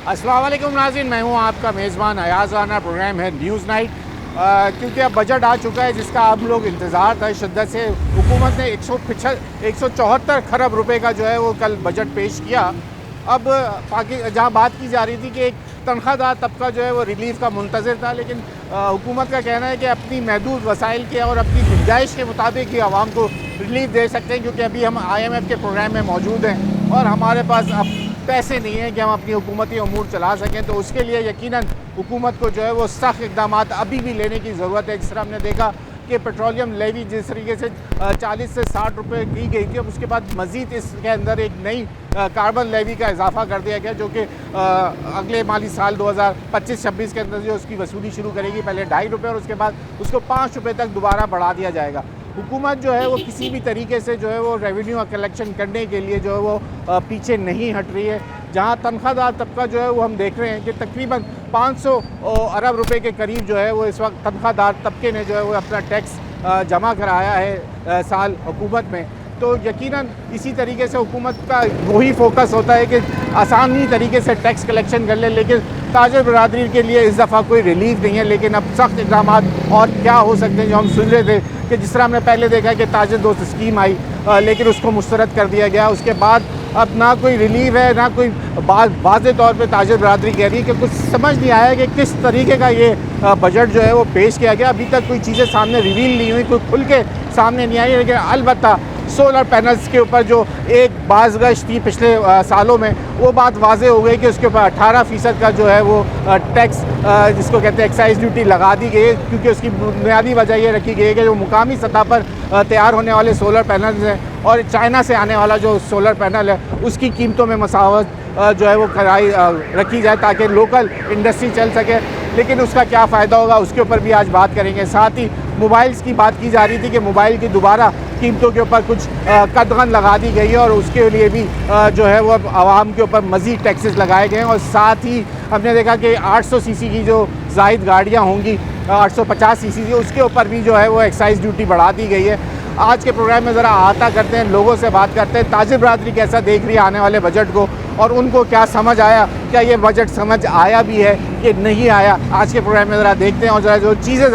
अस्सलाम वालेकुम नाज़रीन, मैं हूं आपका मेज़बान अयाज़ राना। प्रोग्राम है न्यूज़ नाइट। क्योंकि अब बजट आ चुका है जिसका आप लोग इंतज़ार था शिद्दत से। हुकूमत ने 174 खरब रुपए का जो है वो कल बजट पेश किया। अब जहां बात की जा रही थी कि एक तनख्वाहदार तबका जो है वो रिलीफ का मुंतज़िर था, लेकिन हुकूमत का कहना है कि अपनी महदूद वसाइल के और अपनी गुंजाइश के मुताबिक ही आवाम को रिलीफ दे सकते हैं, क्योंकि अभी हम IMF के प्रोग्राम में मौजूद हैं और हमारे पास अब पैसे नहीं हैं कि हम अपनी हुकूमती अमूर चला सकें। तो उसके लिए यकीनन हुकूमत को जो है वो सख्त इक़दाम अभी भी लेने की ज़रूरत है। जिस तरह हमने देखा कि पेट्रोलियम लेवी जिस तरीके से 40 से 60 रुपये की गई थी, अब उसके बाद मज़ीद इसके अंदर एक नई कार्बन लेवी का इजाफा कर दिया गया, जो कि अगले माली साल 2025-26 के अंदर जो उसकी वसूली शुरू करेगी। पहले 2.5 रुपये और उसके बाद उसको 5 रुपये तक दोबारा बढ़ा दिया जाएगा। हुकूमत जो है वो किसी भी तरीके से जो है वो रेवेन्यू कलेक्शन करने के लिए जो है वो पीछे नहीं हट रही है। जहां तनख्वाहदार तबका जो है वो हम देख रहे हैं कि तकरीबन 500 अरब रुपए के करीब जो है वो इस वक्त तनख्वाहदार तबके ने जो है वो अपना टैक्स जमा कराया है साल हुकूमत में। तो यकीनन इसी तरीके से हुकूमत का वही फोकस होता है कि आसानी तरीके से टैक्स कलेक्शन कर ले, लेकिन ताजिर बरादरी के लिए इस दफ़ा कोई रिलीफ नहीं है। लेकिन अब सख्त इक़दाम और क्या हो सकते हैं जो हम सुन रहे थे कि जिस तरह हमने पहले देखा कि ताजिर दोस्त स्कीम आई, लेकिन उसको मुस्तरद कर दिया गया। उसके बाद अब ना कोई रिलीफ है, ना कोई वाज़े तौर पे ताजिर बरादरी कह रही है कि कुछ समझ नहीं आया कि किस तरीके का ये बजट जो है वो पेश किया गया। अभी तक कोई चीज़ें सामने रिवील नहीं हुई, कोई खुल के सामने नहीं आई। लेकिन अलबत्ता सोलर पैनल्स के ऊपर जो एक बाज़गश थी पिछले सालों में, वो बात वाज़े हो गई कि उसके ऊपर 18% का जो है वो टैक्स जिसको कहते हैं एक्साइज ड्यूटी लगा दी गई है, क्योंकि उसकी बुनियादी वजह ये रखी गई है कि जो मुकामी सतह पर तैयार होने वाले सोलर पैनल्स हैं और चाइना से आने वाला जो सोलर पैनल है उसकी कीमतों में मसावत जो है वो रखी जाए ताकि लोकल इंडस्ट्री चल सके। लेकिन उसका क्या फ़ायदा होगा उसके ऊपर भी आज बात करेंगे। साथ ही मोबाइल्स की बात की जा रही थी कि मोबाइल की दोबारा कीमतों के ऊपर कुछ कदगन लगा दी गई है और उसके लिए भी जो है वो आवाम के ऊपर मज़ीद टैक्सेस लगाए गए हैं। और साथ ही हमने देखा कि 800 सीसी की जो जायद गाड़ियाँ होंगी, 850 सीसी की, उसके ऊपर भी जो है वो एक्साइज ड्यूटी बढ़ा दी गई है। आज के प्रोग्राम में ज़रा अहाता करते हैं, लोगों से बात करते हैं, ताजिर बरादरी कैसा देख रही है आने वाले बजट को और उनको क्या समझ आया, क्या ये बजट समझ आया भी है कि नहीं आया। आज के प्रोग्राम में ज़रा देखते हैं और ज़रा जो चीज़ें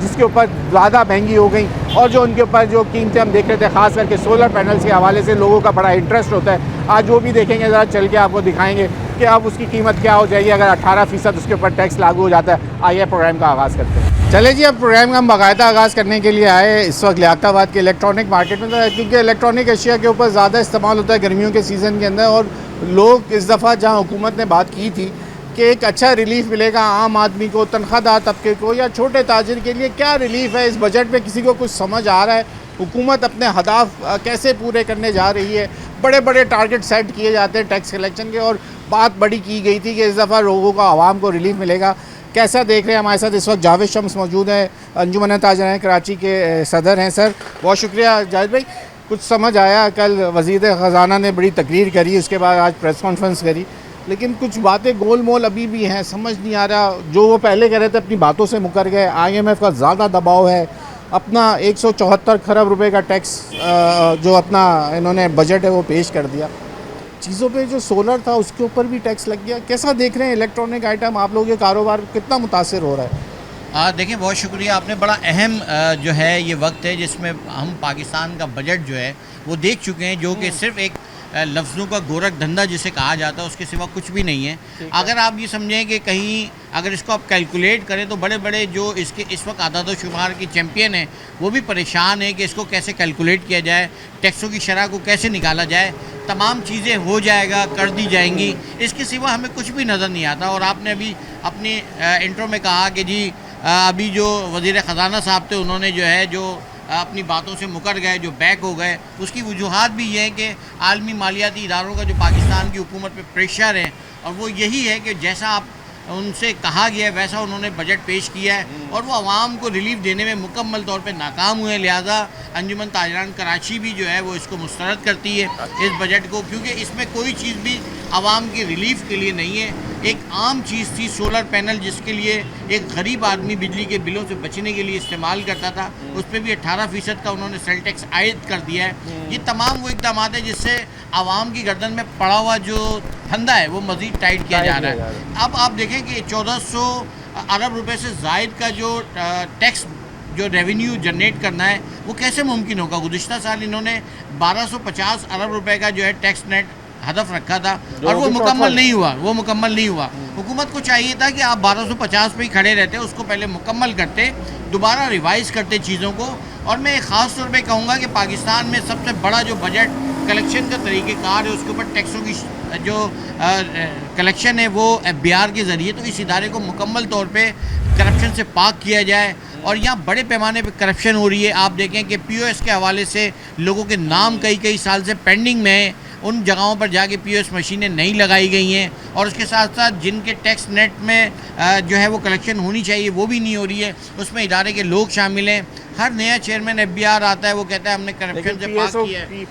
जिसके ऊपर ज़्यादा महंगी हो गई और जो उनके ऊपर जो कीमतें हम देख रहे थे, ख़ास करके सोलर पैनल्स के हवाले से लोगों का बड़ा इंटरेस्ट होता है, आज वो भी देखेंगे। ज़रा चल के आपको दिखाएंगे कि अब उसकी कीमत क्या हो जाएगी अगर 18% उसके ऊपर टैक्स लागू हो जाता है। आइए प्रोग्राम का आगाज़ करते हैं। चले जी, अब प्रोग्राम का हम बाकायदा आगाज़ करने के लिए आए इस वक्त लियाकताबाद के इलेक्ट्रॉनिक मार्केट में, क्योंकि इलेक्ट्रॉनिक अशिया के ऊपर ज़्यादा इस्तेमाल होता है गर्मियों के सीज़न के अंदर। और लोग इस दफ़ा जहाँ हुकूमत ने बात की थी कि एक अच्छा रिलीफ मिलेगा आम आदमी को, तनख्वाहदार तबके को या छोटे ताजिर के लिए, क्या रिलीफ है इस बजट में किसी को कुछ समझ आ रहा है? हुकूमत अपने हदाफ कैसे पूरे करने जा रही है? बड़े बड़े टारगेट सेट किए जाते हैं टैक्स कलेक्शन के और बात बड़ी की गई थी कि इस दफ़ा लोगों को, आवाम को रिलीफ मिलेगा। कैसा देख रहे हैं? हमारे साथ इस वक्त जावेद शम्स मौजूद हैं, अंजुमन ताजरान कराची के सदर हैं। सर बहुत शुक्रिया। जावेद भाई, कुछ समझ आया? कल वज़ीर ख़जाना ने बड़ी तकरीर करी, उसके बाद आज प्रेस कॉन्फ्रेंस करी, लेकिन कुछ बातें गोल मोल अभी भी हैं, समझ नहीं आ रहा। जो वो पहले कह रहे थे अपनी बातों से मुकर गए, IMF का ज़्यादा दबाव है, अपना 174 खरब रुपए का टैक्स जो अपना इन्होंने बजट है वो पेश कर दिया। चीज़ों पे जो सोलर था उसके ऊपर भी टैक्स लग गया। कैसा देख रहे हैं इलेक्ट्रॉनिक आइटम, आप लोगों के कारोबार कितना मुतासिर हो रहा है? देखिए, बहुत शुक्रिया। आपने बड़ा अहम जो है ये वक्त है जिसमें हम पाकिस्तान का बजट जो है वो देख चुके हैं, जो कि सिर्फ एक लफ्ज़ों का गोरख धंधा जिसे कहा जाता है, उसके सिवा कुछ भी नहीं है। अगर आप ये समझें कि कहीं अगर इसको आप कैलकुलेट करें तो बड़े बड़े जो इसके इस वक्त आदाद व शुमार की चैम्पियन हैं वो भी परेशान है कि इसको कैसे कैलकुलेट किया जाए, टैक्सों की शरह को कैसे निकाला जाए। तमाम चीज़ें हो जाएगा, कर दी जाएंगी, इसके सिवा हमें कुछ भी नज़र नहीं आता। और आपने अभी अपनी इंट्रो में कहा कि जी अभी जो वज़ीर ख़जाना साहब थे उन्होंने जो है जो अपनी बातों से मुकर गए, जो बैक हो गए, उसकी वजूहात भी ये है कि आलमी मालियाती इदारों का जो पाकिस्तान की हुकूमत पे प्रेशर है, और वो यही है कि जैसा आप उनसे कहा गया है वैसा उन्होंने बजट पेश किया है और वो आवाम को रिलीफ देने में मुकम्मल तौर पे नाकाम हुए। लिहाजा अंजुमन ताजरान कराची भी जो है वो इसको मुस्तरद करती है इस बजट को, क्योंकि इसमें कोई चीज़ भी आवाम की रिलीफ के लिए नहीं है। एक आम चीज़ थी सोलर पैनल, जिसके लिए एक गरीब आदमी बिजली के बिलों से बचने के लिए इस्तेमाल करता था, उस पर भी 18% का उन्होंने सेल टैक्स आयद कर दिया है। ये तमाम वो इकदाम है जिससे आवाम की गर्दन में पड़ा हुआ जो फंदा है वो मज़ीद टाइट किया जा टाइट रहा किया है। अब आप देखें कि 1400 अरब रुपए से ज़ायद का जो टैक्स जो रेवेन्यू जनरेट करना है वो कैसे मुमकिन होगा। गुज़िश्ता साल इन्होंने 1250 अरब रुपए का जो है टैक्स नेट हदफ रखा था और वो मुकम्मल नहीं हुआ, वो मुकम्मल नहीं हुआ। हुकूमत को चाहिए था कि आप 1250 पे ही खड़े रहते, उसको पहले मुकम्मल करते, दोबारा रिवाइज करते चीज़ों को। और मैं ख़ास तौर पे कहूँगा कि पाकिस्तान में सबसे बड़ा जो बजट कलेक्शन का तरीक़ेकार है उसके ऊपर टैक्सों की जो कलेक्शन है वो FBI के ज़रिए, तो इस इदारे को मुकम्मल तौर पे करप्शन से पाक किया जाए। और यहाँ बड़े पैमाने पे करप्शन हो रही है। आप देखें कि POS के हवाले से लोगों के नाम कई साल से पेंडिंग में है, उन जगहों पर जाके POS मशीनें नहीं लगाई गई हैं। और उसके साथ साथ जिनके टैक्स नेट में जो है वो कलेक्शन होनी चाहिए वो भी नहीं हो रही है, उसमें इदारे के लोग शामिल हैं। हर नया चेयरमैन FBI आता है, वो कहता है हमने करप्शन से पाक किया है।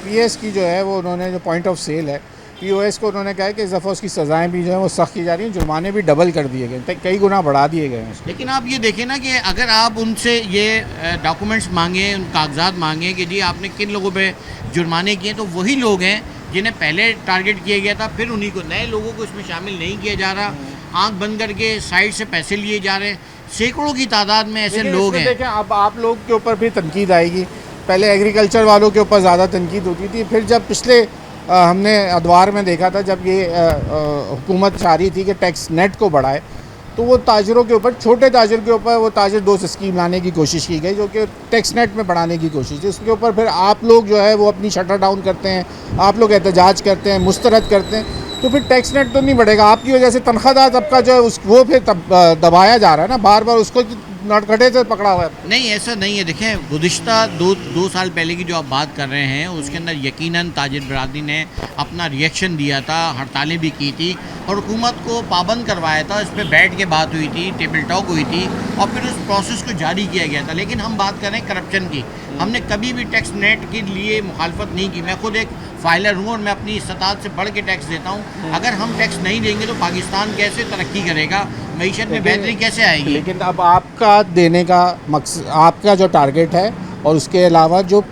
पीएस की जो है वो उन्होंने जो पॉइंट ऑफ सेल है POS को उन्होंने कहा है कि इस दफ़ा उसकी सज़ाएं भी जो है वो सख्त की जा रही हैं, जुर्माने भी डबल कर दिए गए, कई गुना बढ़ा दिए गए हैं उसको। लेकिन आप ये देखें ना कि अगर आप उनसे ये डॉक्यूमेंट्स मांगें, उन कागजात मांगें कि जी आपने किन लोगों पे जुर्माने किए, तो वही लोग हैं जिन्हें पहले टारगेट किया गया था, फिर उन्हीं को, नए लोगों को इसमें शामिल नहीं किया जा रहा। आंख बंद करके साइड से पैसे लिए जा रहे हैं, सैकड़ों की तादाद में ऐसे लोग हैं। देखें अब आप लोग के ऊपर भी तनकीद आएगी। पहले एग्रीकल्चर वालों के ऊपर ज़्यादा तनकीद होती थी, फिर जब पिछले हमने अदवार में देखा था जब ये हुकूमत चाह रही थी कि टैक्स नेट को बढ़ाए, तो वो ताजरों के ऊपर, छोटे ताजर के ऊपर वो ताजर दोस्त स्कीम लाने की कोशिश की गई जो कि टैक्स नेट में बढ़ाने की कोशिश थी। उसके ऊपर फिर आप लोग जो है वो अपनी शटर डाउन करते हैं, आप लोग एहतजाज करते हैं, मुस्तरद करते हैं, तो फिर टैक्स नेट तो नहीं बढ़ेगा। आपकी वजह से तनख्वाहदार तबका जो है वो फिर दबाया जा रहा है ना, बार बार उसको नटखटे से पकड़ा हुआ है। नहीं, ऐसा नहीं है। देखें, गुज़िश्ता दो साल पहले की जो आप बात कर रहे हैं उसके अंदर यकीनन ताजिर बरादरी ने अपना रिएक्शन दिया था, हड़तालें भी की थी और हुकूमत को पाबंद करवाया था। इस पर बैठ के बात हुई थी, टेबल टॉक हुई थी और फिर उस प्रोसेस को जारी किया गया था। लेकिन हम बात करें करप्शन की, हमने कभी भी टैक्स नेट के लिए मुखालफत नहीं की। मैं खुद एक फाइलर हूँ और मैं अपनी इस्तात से बढ़ के टैक्स देता हूँ। अगर हम टैक्स नहीं देंगे तो पाकिस्तान कैसे तरक्की करेगा, मईशत में बेहतरी कैसे आएगी। लेकिन अब आपका देने का मकसद, आपका जो टारगेट है और उसके अलावा जो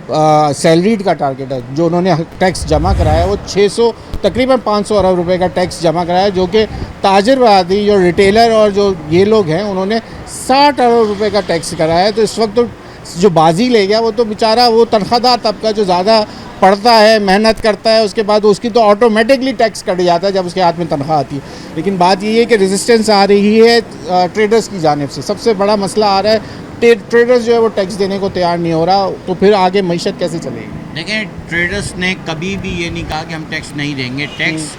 सैलरीड का टारगेट है, जो उन्होंने टैक्स जमा कराया वो 600 तकरीबन 500 अरब रुपए का टैक्स जमा कराया, जो कि ताजिर बरादरी जो रिटेलर और जो ये लोग हैं उन्होंने 60 अरब रुपए का टैक्स कराया। तो इस वक्त तो जो बाजी ले गया वो तो बेचारा वो तनख्वाहदार तबका जो ज़्यादा पढ़ता है, मेहनत करता है, उसके बाद उसकी तो ऑटोमेटिकली टैक्स कट जाता है जब उसके हाथ में तनख्वाह आती है। लेकिन बात ये है कि रेजिस्टेंस आ रही है ट्रेडर्स की जानिब से। सबसे बड़ा मसला आ रहा है ट्रेडर्स जो है वो टैक्स देने को तैयार नहीं हो रहा, तो फिर आगे मईशत कैसे चलेगी। देखें, ट्रेडर्स ने कभी भी ये नहीं कहा कि हम टैक्स नहीं देंगे। टैक्स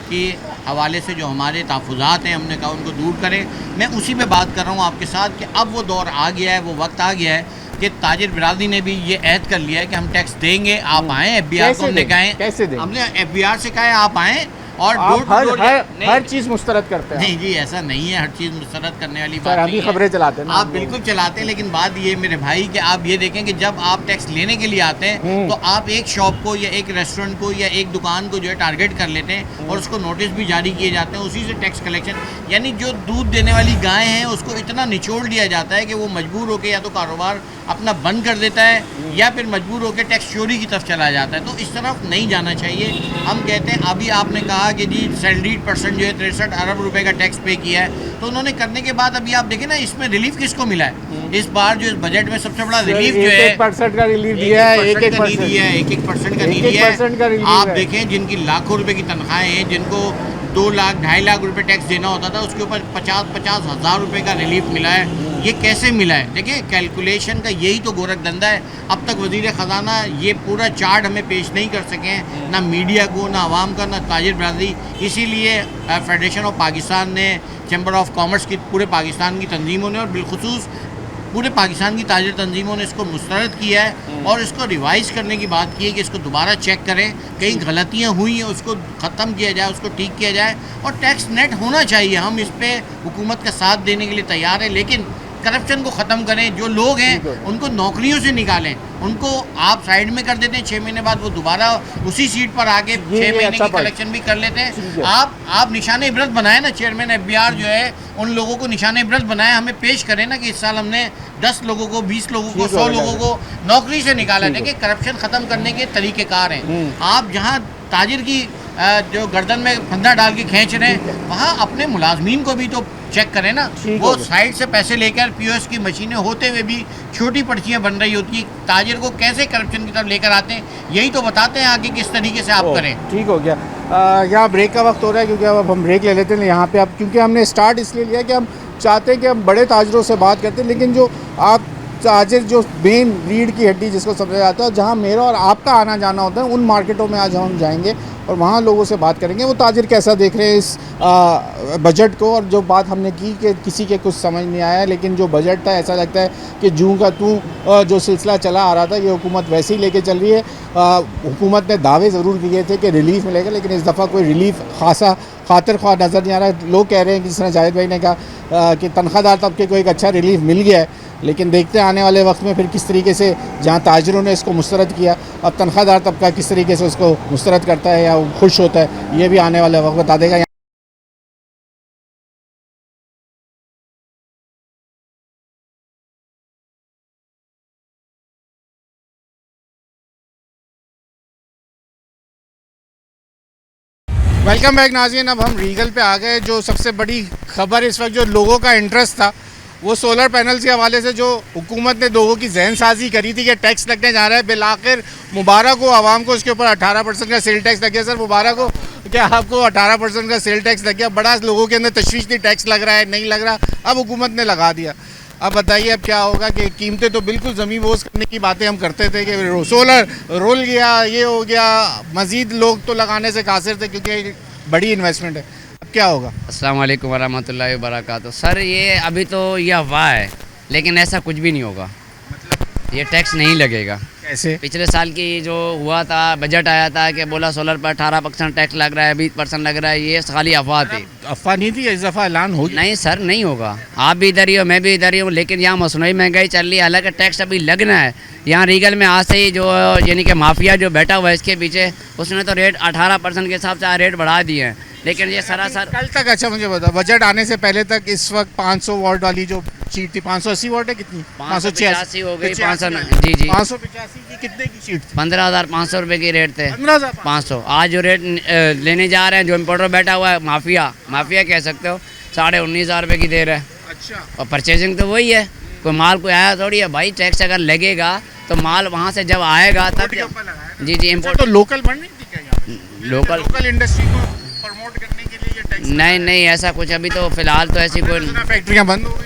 के हवाले से जो हमारे तहफ़्फ़ुज़ात हैं हमने कहा उनको दूर करें। मैं उसी पे बात कर रहा हूँ आपके साथ कि अब वो दौर आ गया है, वो वक्त आ गया है कि ताजिर बिरादरी ने भी ये ऐद कर लिया है कि हम टैक्स देंगे, आप आएँ। FBI को हमने कहा है, कैसे दें, हमने FBI से कहा है आप आएँ और हर चीज़ मुस्तरद करते हैं। नहीं जी, ऐसा नहीं है, हर चीज़ मुस्तरद करने वाली बात नहीं है। खबरें चलाते हैं, आप बिल्कुल चलाते हैं, लेकिन बात ये मेरे भाई कि आप ये देखें कि जब आप टैक्स लेने के लिए आते हैं तो आप एक शॉप को या एक रेस्टोरेंट को या एक दुकान को जो है टारगेट कर लेते हैं और उसको नोटिस भी जारी किए जाते हैं, उसी से टैक्स कलेक्शन। यानी जो दूध देने वाली गाय हैं उसको इतना निचोड़ दिया जाता है कि वो मजबूर होकर या तो कारोबार अपना बंद कर देता है या फिर मजबूर होकर टैक्स चोरी की तरफ चला जाता है। तो इस तरफ नहीं जाना चाहिए। हम कहते हैं, अभी आपने कहा कि जी सैलरीड पर्सन जो है 63 अरब रुपए का टैक्स पे किया है, तो उन्होंने करने के बाद अभी आप देखें ना इसमें रिलीफ किसको मिला है। इस बार जो इस बजट में सबसे बड़ा रिलीफ जो है 1% का रिलीफ दिया है, 1% का नहीं दिया है, 1% का नहीं दिया है। आप देखें जिनकी लाखों रुपए की तनख्वाहें हैं, जिनको 2 लाख 2.5 लाख रुपए टैक्स देना होता था, उसके ऊपर 50-50 हज़ार रुपए का रिलीफ मिला है। ये कैसे मिला है? देखिए, कैलकुलेशन का यही तो गोरख धंधा है। अब तक वज़ीर ख़जाना ये पूरा चार्ट हमें पेश नहीं कर सके हैं, ना मीडिया को, ना आवाम का, ना ताजिर बरादरी। इसीलिए फेडरेशन ऑफ पाकिस्तान ने, चैम्बर ऑफ कॉमर्स की, पूरे पाकिस्तान की तंजीमों ने और बिलखुसूस पूरे पाकिस्तान की ताजिर तंजीमों ने इसको मुस्तरद किया है और इसको रिवाइज़ करने की बात की है कि इसको दोबारा चेक करें, कहीं गलतियाँ हुई हैं उसको ख़त्म किया जाए, उसको ठीक किया जाए और टैक्स नेट होना चाहिए। हम इस पर हुकूमत का साथ देने के लिए तैयार हैं, लेकिन करप्शन को ख़त्म करें। जो लोग हैं उनको नौकरियों से निकालें, उनको आप साइड में कर देते हैं, 6 महीने बाद वो दोबारा उसी सीट पर आके 6 महीने की कलेक्शन भी कर लेते हैं। आप निशान इबरत बनाए ना, चेयरमैन FBI जो है उन लोगों को निशान इबरत बनाए, हमें पेश करें ना कि इस साल हमने 10 लोगों को, 20 लोगों को, 100 लोगों को नौकरी से निकाला। देखिए, करप्शन ख़त्म करने के तरीक़ेकार हैं। आप जहाँ ताजिर की जो गर्दन में फंदा डाल के खींच रहे हैं, वहाँ अपने मुलाजमीन को भी तो चेक करें ना। ठीक वो हो गया। साइड से पैसे लेकर पीओएस की मशीनें होते हुए भी छोटी पर्चियाँ बन रही होती हैं। ताजिर को कैसे करप्शन की तरफ लेकर आते हैं, यही तो बताते हैं आगे किस तरीके से आप करें। ठीक हो गया। यहाँ ब्रेक का वक्त हो रहा है, क्योंकि अब हम ब्रेक ले लेते हैं यहाँ पे। अब क्योंकि हमने स्टार्ट इसलिए लिया कि हम चाहते हैं कि हम बड़े ताजरों से बात करते हैं, लेकिन जो आप ताजिर जो मेन रीढ़ की हड्डी जिसको समझा जाता है, जहाँ मेरा और आपका आना जाना होता है, उन मार्केटों में आज हम जाएंगे और वहाँ लोगों से बात करेंगे वो ताजिर कैसा देख रहे हैं इस बजट को। और जो बात हमने की कि किसी के कुछ समझ नहीं आया, लेकिन जो बजट था ऐसा लगता है कि जूं का तू जो सिलसिला चला आ रहा था, ये हुकूमत वैसे ही लेके चल रही है। हुकूमत ने दावे ज़रूर किए थे कि रिलीफ मिलेगा, लेकिन इस दफ़ा कोई रिलीफ खासा खातिर ख्वाह नज़र नहीं आ रहा है। लोग कह रहे हैं कि जिस तरह जाहिद भाई ने कहा कि तनख्वाहदार तबके को एक अच्छा रिलीफ मिल गया है, लेकिन देखते हैं आने वाले वक्त में फिर किस तरीके से, जहाँ ताजिरों ने इसको मुस्तरद किया, अब तनख्वाहदार तबका किस तरीके से उसको मुस्तरद करता है या खुश होता है, ये भी आने वाले वक्त बता देगा। वेलकम बैक नाज़रीन। अब हम रीगल पे आ गए। जो सबसे बड़ी खबर इस वक्त जो लोगों का इंटरेस्ट था वो सोलर पैनल्स के हवाले से, जो हुकूमत ने लोगों की जहन साजी करी थी कि टैक्स लगने जा रहा है, बिल आखिर मुबारक हो आवाम को उसके ऊपर 18% का सेल टैक्स लग गया। सर मुबारक हो, क्या आपको 18% का सेल टैक्स लग गया? बड़ा लोगों के अंदर तशवीश थी, टैक्स लग रहा है नहीं लग रहा, अब हुकूमत ने लगा दिया। अब बताइए अब क्या होगा कि कीमतें तो बिल्कुल ज़मीन बोझ करने की बातें हम करते थे कि सोलर रोल गया, ये हो गया, मज़ीद लोग तो लगाने से कासिर थे क्योंकि बड़ी इन्वेस्टमेंट है। अब क्या होगा? अस्सलाम वालेकुम वरहमतुल्लाहि वबरकातुहू। सर ये अभी तो ये अफवाह है, लेकिन ऐसा कुछ भी नहीं होगा। ये टैक्स नहीं लगेगा। कैसे? पिछले साल की जो हुआ था, बजट आया था कि बोला सोलर पर 18% टैक्स लग रहा है, 20% लग रहा है, ये खाली अफवाह थी। अफवाह नहीं थी, इस दफ़ा ऐलान हो गया। नहीं सर, नहीं होगा। आप भी इधर ही हो, मैं भी इधर ही हूँ, लेकिन यहाँ मसनूई महंगाई चल रही है। हालांकि टैक्स अभी लगना है। यहाँ रीगल में आज से ही जो यानी कि माफिया जो बैठा हुआ है इसके पीछे, उसने तो रेट 18% के हिसाब से रेट बढ़ा दिए हैं, लेकिन ये सरासर कल तक, अच्छा मुझे बता, बजट आने से पहले तक इस वक्त 500 वाट वाली जो शीट थी, 580 वाट है कितनी? 585 हो गई, 500 जी जी 585 की कितने की शीट थी? 15,500 रुपये की रेट थे। 15,500। आज जो रेट लेने जा रहे हैं, जो इम्पोर्टर बैठा हुआ है, माफिया कह सकते हो, 19,500 रुपये की दे रहा है। अच्छा, और परचेजिंग तो वही है, कोई माल कोई आया थोड़ी है भाई। टैक्स अगर लगेगा तो माल वहाँ से जब आएगा तब जी जी इम्पोर्ट। तो लोकल बन नहीं थी क्या यहाँ? लोकल इंडस्ट्री को प्रमोट करने के लिए ये टैक्स? नहीं ऐसा कुछ अभी तो फिलहाल तो ऐसी कोई फैक्ट्रियाँ बंद हो गई?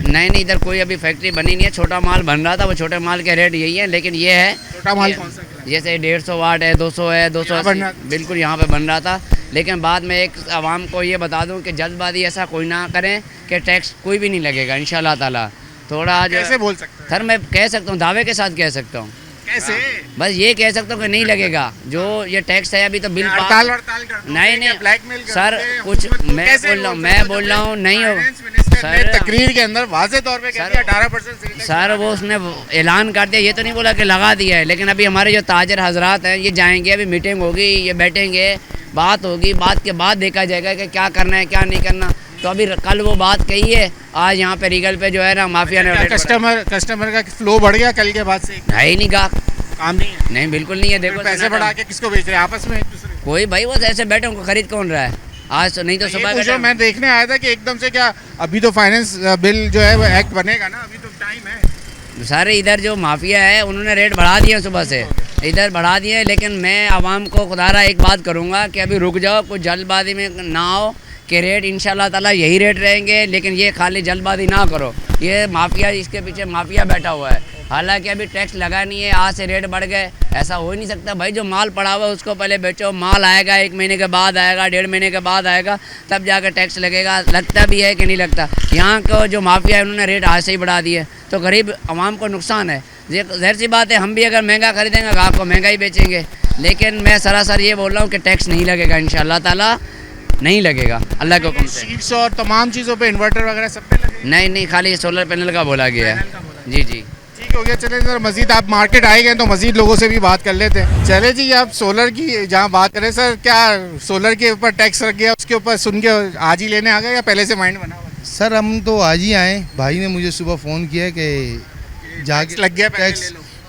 नहीं, इधर कोई अभी फैक्ट्री बनी नहीं है। छोटा माल बन रहा था, वो छोटे माल के रेट यही है, लेकिन ये है छोटा माल कौन सा? जैसे 150 वाट है, 200 है, 280 बिल्कुल यहाँ पे बन रहा था। लेकिन बाद में एक आवाम को ये बता दूँ कि जल्दबाजी ऐसा कोई ना करें कि टैक्स कोई भी नहीं लगेगा इंशाल्लाह ताला। थोड़ा कैसे बोल सकते हैं? सर मैं कह सकता हूँ, दावे के साथ कह सकता हूँ। कैसे? बस ये कह सकता हूँ कि नहीं लगेगा। जो ये टैक्स है अभी तो बिल हड़ताल करते नहीं ब्लैकमेल सर, कुछ मैं बोल रहा हूँ नहीं हो सर। तकरीर के अंदर वाज़े तौर पे कह दिया 18% सर, वो उसने ऐलान कर दिया, ये तो नहीं बोला कि लगा दिया है। लेकिन अभी हमारे जो ताजर हजरात हैं ये जाएंगे, अभी मीटिंग होगी, ये बैठेंगे, बात होगी, बात के बाद देखा जाएगा कि क्या करना है क्या नहीं करना। तो अभी कल वो बात कही है, आज यहाँ पे रीगल पे जो है ना माफिया ने कस्टमर का फ्लो बढ़ गया कल के बाद से? है ही नहीं गा, काम नहीं है? नहीं बिल्कुल नहीं है। देखो पैसे बढ़ा के किसको बेच रहे हैं आपस में एक दूसरे को? कोई भाई वो ऐसे बैठे उनको खरीद कौन रहा है आज? तो नहीं तो सुबह जो मैं देखने आया था कि एकदम से क्या अभी तो फाइनेंस बिल जो है वो एक्ट बनेगा ना, अभी तो टाइम है। सारे इधर जो माफिया है उन्होंने रेट बढ़ा दिए सुबह से, इधर बढ़ा दिए। लेकिन मैं आवाम को खुदारा एक बात करूँगा कि अभी रुक जाओ, कुछ जल्दबाजी में ना हो कि रेट इंशाल्लाह ताला यही रेट रहेंगे। लेकिन ये खाली जल्दबाजी ना करो, ये माफिया, इसके पीछे माफिया बैठा हुआ है। हालांकि अभी टैक्स लगा नहीं है, आज से रेट बढ़ गए, ऐसा हो ही नहीं सकता भाई। जो माल पड़ा हुआ है उसको पहले बेचो, माल आएगा 1 महीने के बाद आएगा, 1.5 महीने के बाद आएगा, तब जाकर टैक्स लगेगा। लगता भी है कि नहीं लगता? यहाँ को जो माफिया है उन्होंने रेट आज से ही बढ़ा दिए, तो गरीब आवाम को नुकसान है। ज़ाहिर सी बात है, हम भी अगर महंगा खरीदेंगे आपको महंगा ही बेचेंगे। लेकिन मैं सरासर ये बोल रहा हूँ कि टैक्स नहीं लगेगा इंशाल्लाह ताला, नहीं लगेगा अल्लाह के हुक्म से। शीट्स और तमाम चीज़ों पे इन्वर्टर वगैरह सब पे लगे? नहीं खाली सोलर पैनल का बोला गया है। जी ठीक हो गया। चले सर, मजीद आप मार्केट आए गए तो मजीद लोगों से भी बात कर लेते हैं। चले जी, आप सोलर की जहाँ बात करें सर, क्या सोलर के ऊपर टैक्स रख गया, उसके ऊपर सुन के आज ही लेने आ गए या पहले से माइंड बना हुआ? सर हम तो आज ही आए, भाई ने मुझे सुबह फ़ोन किया कि जाके लग गया,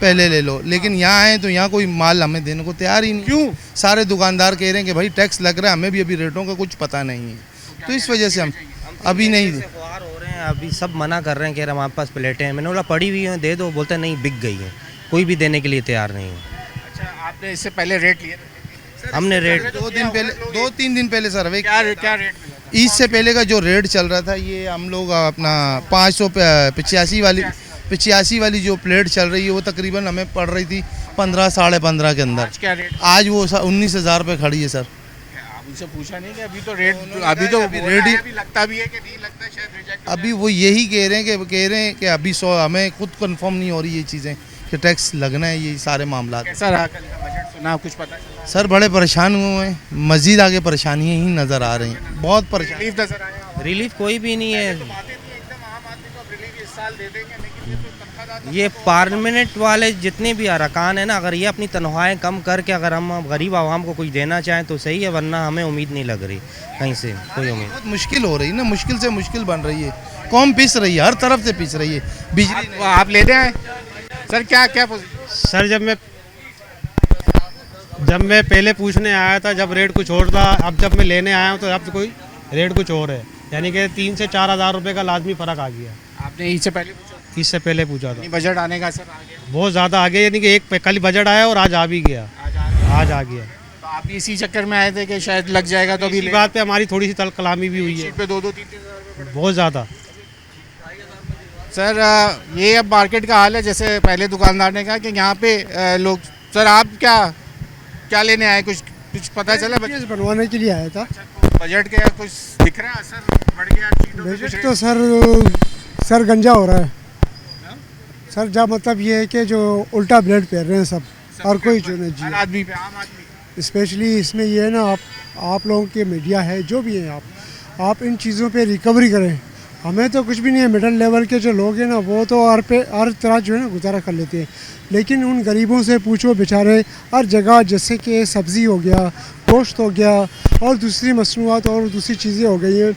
पहले ले लो, लेकिन यहाँ आए तो यहाँ कोई माल हमें देने को तैयार ही नहीं। क्यों? सारे दुकानदार कह रहे हैं कि भाई टैक्स लग रहा है, हमें भी अभी रेटों का कुछ पता नहीं है, तो इस वजह से हम अभी नहीं दे। फुहार हो रहे हैं, अभी सब मना कर रहे हैं, कह रहे हैं हमारे पास प्लेटें हैं। मैंने बोला पड़ी हुई हैं दे दो, बोलते हैं नहीं बिक गई हैं, कोई भी देने के लिए तैयार नहीं है। अच्छा, आपने इससे पहले रेट लिए थे? हमने रेट 2-3 दिन पहले सर्वे क्या रेट मिला था? ईद से पहले का जो रेट चल रहा था, ये हम लोग अपना 585 वाली जो प्लेट चल रही है वो तकरीबन हमें पड़ रही थी 15 साढ़े 15 के अंदर। आज क्या रेट? आज वो 19,000 रुपये खड़ी है सर। आप उनसे पूछा नहीं कि अभी तो रेट अभी तो अभी रेट ही अभी लगता भी है कि नहीं लगता, शायद रिजेक्ट। अभी वो यही कह रहे हैं कि अभी हमें खुद कंफर्म नहीं हो रही ये चीज़ें कि टैक्स लगना है, ये सारे मामला। कैसा रहा कल का बजट? सुना कुछ पता चला? सर बड़े परेशान हुए हैं, मज़ीद आगे परेशानियाँ ही नज़र आ रही हैं, बहुत परेशान। रिलीफ नजर आया? रिलीफ कोई भी नहीं है। बातें थी एकदम आम आदमी को रिलीफ इस साल दे देंगे, लेकिन ये तो तनख्वाहदार ये पार्लियामेंट वाले जितने भी अरकान है ना, अगर ये अपनी तनख्वाहें कम करके अगर हम गरीब आवाम को कुछ देना चाहें तो सही है, वरना हमें उम्मीद नहीं लग रही कहीं से कोई उम्मीद। बहुत मुश्किल हो रही है ना, मुश्किल से मुश्किल बन रही है, कौम पिस रही है, हर तरफ से पिस रही है। बिजली आप लेते हैं सर? क्या क्या पोजीशन? सर जब मैं पहले पूछने आया था, जब रेट कुछ और था, अब जब मैं लेने आया हूँ तो अब कोई रेट कुछ और है, यानी कि 3 से 4 हज़ार रुपये का लाजमी फ़र्क आ गया। आपने इससे पहले पूछा? इससे पहले पूछा था। बजट आने का सर आ गया? बहुत ज़्यादा आ गया, यानी कि एक कल बजट आया और आज आ भी गया। आज आ गया। तो आप भी इसी चक्कर में आए थे कि शायद लग जाएगा, तो अभी इसी बात पे हमारी थोड़ी सी कलामी भी हुई है। पे 2-3 हज़ार बहुत ज़्यादा। सर ये अब मार्केट का हाल है, जैसे पहले दुकानदार ने कहा कि यहाँ पे लोग। सर आप क्या लेने आए? कुछ पता चला? बजट बनवाने के लिए आया था। बजट का कुछ दिख रहा है असर? बढ़ गया चीज़ों पे कुछ बजट रेट? तो सर गंजा हो रहा है सर। जब मतलब ये है कि जो उल्टा ब्लेड पहन रहे हैं सब, और कोई जो नहीं हर जी, आदमी पे, आम आदमी। स्पेशली इसमें ये है ना, आप लोगों के मीडिया है जो भी है, आप इन चीज़ों पे रिकवरी करें। हमें तो कुछ भी नहीं है, मिडिल लेवल के जो लोग हैं ना, वो तो हर तरह जो है ना गुजारा कर लेते हैं, लेकिन उन गरीबों से पूछो, बेचारे हर जगह, जैसे कि सब्ज़ी हो गया, गोश्त हो गया, और दूसरी मसनूआत और दूसरी चीज़ें हो गई हैं,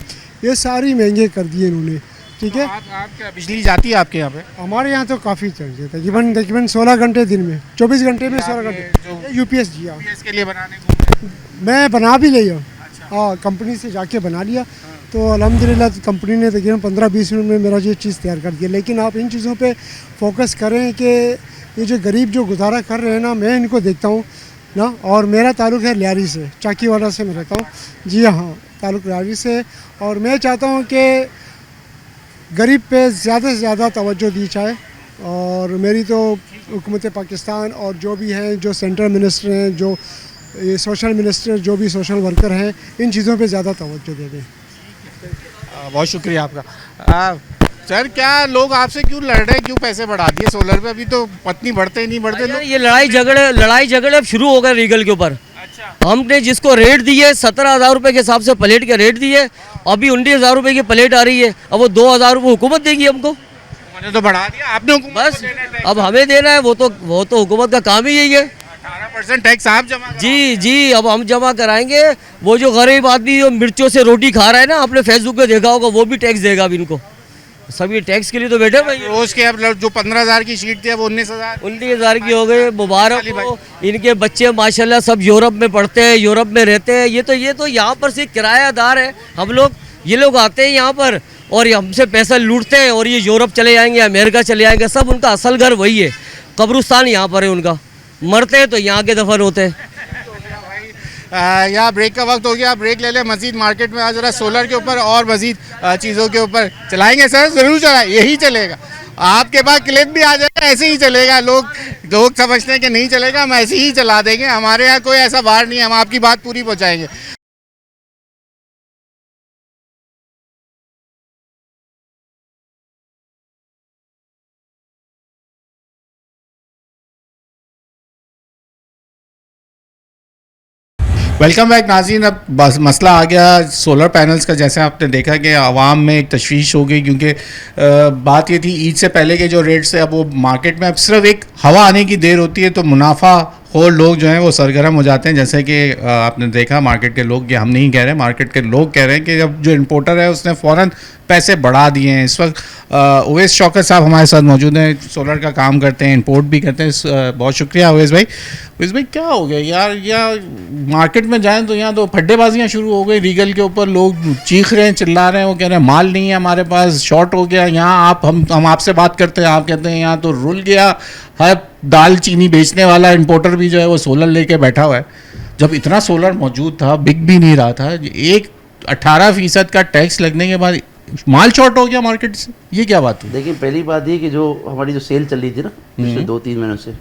ये सारी महंगे कर दिए इन्होंने। ठीक है, आप क्या बिजली जाती है आपके यहाँ पे? हमारे यहाँ तो काफ़ी चलती है, तकरीबन 16 घंटे दिन में, 24 घंटे में 16 घंटे। यूपीएस जी हाँ, इसके लिए बनाने को मैं बना भी लिया। हाँ, कंपनी से जाके बना लिया, तो अल्हम्दुलिल्लाह कंपनी ने तकरीबन 15-20 मिनट में मेरा ये चीज़ तैयार कर दिया। लेकिन आप इन चीज़ों पे फोकस करें कि ये जो गरीब जो गुजारा कर रहे हैं ना, मैं इनको देखता हूँ ना, और मेरा ताल्लुक़ है लियारी से, चाकीवाला से मैं रहता हूँ जी हाँ, ताल्लुक़ लियारी से, और मैं चाहता हूँ कि गरीब पे ज़्यादा से ज़्यादा तवज्जो दी जाए। और मेरी तो हुकूमत पाकिस्तान और जो भी हैं, जो सेंट्रल मिनिस्टर हैं, जो ये सोशल मिनिस्टर, जो भी सोशल वर्कर हैं, इन चीज़ों पे ज़्यादा तवज्जो दे दें। बहुत शुक्रिया आपका। सर क्या लोग आपसे क्यों लड़ रहे हैं, क्यों पैसे बढ़ा दिए सोलर पे? अभी तो पत्नी बढ़ते ही नहीं बढ़ते लोग। ये लड़ाई झगड़े अब शुरू हो गए रीगल के ऊपर। अच्छा। हमने जिसको रेट दिए 17,000 रुपये के हिसाब से प्लेट के रेट दिए, अभी 19,000 रुपये की प्लेट आ रही है, अब वो 2,000 रुपये हुकूमत देगी हमको। मैंने तो बढ़ा दिया, आपने हुकूमत बस को देना है टैक्स। अब हमें देना है, वो तो हुकूमत का काम ही यही है। 18% टैक्स आप जमा कराओ। जी, अब हम जमा कराएंगे। वो जो गरीब आदमी जो मिर्चों से रोटी खा रहा है ना, आपने फेसबुक पे देखा होगा, वो भी टैक्स देगा अब इनको। सभी टैक्स के लिए तो बैठे भाई। रोज के अब जो 15,000 की शीट थी वो 19,000 19,000 की हो गई। मुबारक हो, इनके बच्चे माशाल्लाह सब यूरोप में पढ़ते हैं, यूरोप में रहते हैं। ये तो यहाँ पर से किरायादार है हम लोग। ये लोग आते हैं यहाँ पर और ये हमसे पैसा लूटते हैं, और ये यूरोप चले जाएंगे, अमेरिका चले जाएंगे, सब उनका असल घर वही है। कब्रिस्तान यहाँ पर है उनका, मरते हैं तो यहाँ के दफन होते हैं। यहाँ ब्रेक का वक्त हो गया, ब्रेक ले ले। मजीद मार्केट में आज जरा सोलर के ऊपर और मजीद चीज़ों के ऊपर चलाएंगे सर, ज़रूर चलाएं, यही चलेगा। आपके पास क्लिप भी आ जाएगा, ऐसे ही चलेगा। लोग समझते हैं कि नहीं चलेगा, हम ऐसे ही चला देंगे। हमारे यहाँ कोई ऐसा बाहर नहीं है, हम आपकी बात पूरी पहुँचाएंगे। वेलकम बैक नाज़रीन। अब बस मसला आ गया सोलर पैनल्स का। जैसे आपने देखा कि आवाम में एक तशवीश हो गई, क्योंकि बात ये थी ईद से पहले के जो रेट्स है, अब वो मार्केट में अब सिर्फ एक हवा आने की देर होती है तो मुनाफा और लोग जो हैं वो सरगर्म हो जाते हैं, जैसे कि आपने देखा मार्केट के लोग, ये हम नहीं कह रहे, मार्केट के लोग कह रहे हैं कि अब जो इंपोर्टर है उसने फ़ौरन पैसे बढ़ा दिए हैं। इस वक्त उवैस शौकत साहब हमारे साथ मौजूद हैं, सोलर का काम करते हैं, इंपोर्ट भी करते हैं। बहुत शुक्रिया उवैस भाई। उवैस भाई क्या हो गया यार, या मार्केट में जाएँ तो यहाँ तो फड्डेबाजियाँ शुरू हो गई, रीगल के ऊपर लोग चीख रहे हैं, चिल्ला रहे हैं, वो कह रहे हैं माल नहीं है हमारे पास, शॉर्ट हो गया। यहाँ आप हम आपसे बात करते हैं, आप कहते हैं यहाँ तो रुल गया। हर दाल चीनी बेचने वाला इंपोर्टर भी जो है वो सोलर लेके बैठा हुआ है। जब इतना सोलर मौजूद था, बिक भी नहीं रहा था, एक 18% का टैक्स लगने के बाद माल शॉर्ट हो गया मार्केट से, ये क्या बात है? देखिए पहली बात ये कि जो हमारी जो सेल चल रही थी ना पिछले 2-3 महीनों से,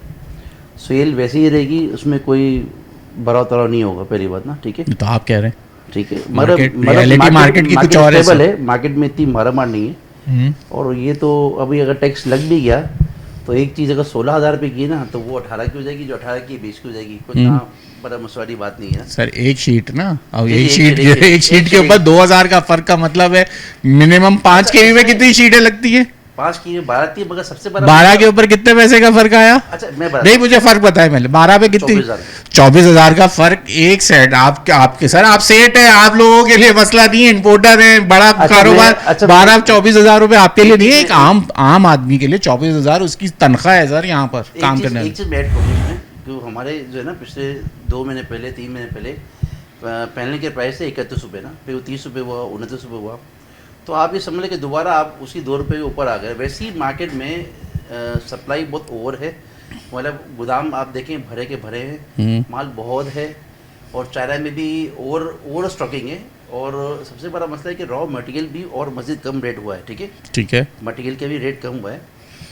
सेल वैसे ही रहेगी, उसमें कोई बढ़ाव तड़ाव नहीं होगा, पहली बात ना। ठीक है, तो आप कह रहे हैं ठीक है, मार्केट की कुछ और है, मार्केट में इतनी मारामार नहीं है। और ये तो अभी अगर टैक्स लग भी गया तो एक चीज़ अगर 16,000 रुपये की ना तो वो 18 की हो जाएगी, जो 18 की 20 की हो जाएगी, कुछ ना बड़ा मसवारी बात नहीं है ना सर। एक शीट ना, अब एक शीट के ऊपर 2,000 का फर्क का मतलब है मिनिमम 5 kV में कितनी शीटें लगती है? 5 की 12 की, मगर सबसे बड़ा 12 के ऊपर कितने पैसे का फर्क आया? अच्छा मैं नहीं, मुझे फर्क बताया पहले। 12 पे कितनी? 24,000 का फर्क एक सेट। आपके सर आप सेट है, आप लोगों के लिए मसला नहीं है, इंपोर्टर है, बड़ा कारोबार। 12-24,000 रुपए आपके लिए नहीं है, एक आम आदमी के लिए 24,000 उसकी तनख्वाह है सर यहाँ पर काम करने में। एक चीज़ मैं ऐड करूँ इसमें, जो हमारे जो है ना पिछले 2 महीने पहले 3 महीने पहले पैनल के प्राइस से 31 रुपये ना, फिर वो 30 रुपये हुआ, 29 रुपये हुआ, तो आप ये समझ लें कि दोबारा आप उसी 2 रुपये के ऊपर आ गए। वैसे ही मार्केट में सप्लाई बहुत ओवर है, मतलब गोदाम आप देखें भरे के भरे हैं, माल बहुत है, और चाइना में भी ओवर स्टॉकिंग है। और सबसे बड़ा मसला है कि रॉ मटेरियल भी और मजीद कम रेट हुआ है। ठीक है, ठीक है, मटेरियल का भी रेट कम हुआ है।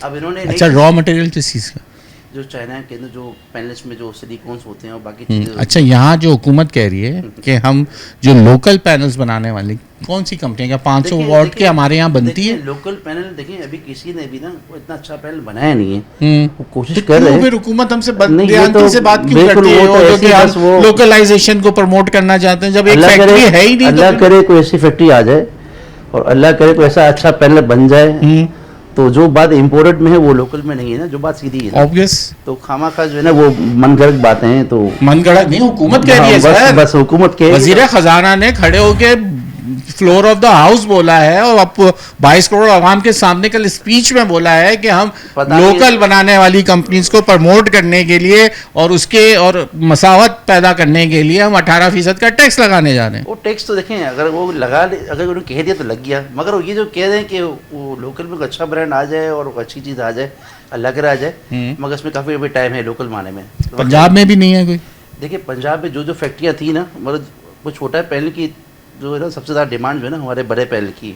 अब इन्होंने अच्छा रॉ मटेरियल किस चीज़ का? जो चाइना के अंदर जो पैनल्स में जो सिलिकॉन्स होते हैं और बाकी चीज़ें। अच्छा, यहाँ जो हुकूमत कह रही है कि हम जो लोकल पैनल्स बनाने वाली कौन सी कंपनी का 500 वॉट के हमारे यहाँ बनती है लोकल पैनल। देखिए अभी किसी ने भी ना वो इतना अच्छा पैनल बनाया नहीं है, वो कोशिश कर रहे हैं। फिर हुकूमत हमसे से बात क्यों करती है? क्योंकि हम लोकलाइजेशन को प्रमोट करना चाहते हैं, जब एक फैक्ट्री है ही नहीं। अल्लाह करे कोई ऐसी फैक्ट्री आ जाए और अल्लाह करे कोई ऐसा अच्छा पैनल बन जाए, तो जो बात इम्पोर्टेड में है वो लोकल में नहीं है ना, जो बात सीधी है ऑब्वियस। तो खामाखा जो है ना वो मनगढ़ंत बातें हैं, तो मनगढ़ंत नहीं, हुकूमत कह रही है सर। बस हुकूमत के वजीर खजाना ने खड़े होके फ्लोर ऑफ द हाउस बोला है, और अब 22 करोड़ आवाम के सामने कल स्पीच में बोला है कि हम लोकल बनाने वाली कंपनीज को प्रमोट करने के लिए और उसके और मसावत पैदा करने के लिए हम 18% का टैक्स लगाने जा रहे हैं। वो टैक्स तो देखें, अगर वो अगर उन्होंने कह दिया तो लग गया, मगर ये जो कह रहे हैं कि वो लोकल में अच्छा ब्रांड आ जाए और अच्छी चीज़ आ जाए, अल्लाह करे आ जाए, मगर इसमें काफ़ी अभी टाइम है लोकल माने में। पंजाब में भी नहीं है कोई। देखिए पंजाब में जो फैक्ट्रियाँ थी ना, मतलब वो छोटा पैनल की जो है ना सबसे ज़्यादा डिमांड जो है ना हमारे बड़े पैनल की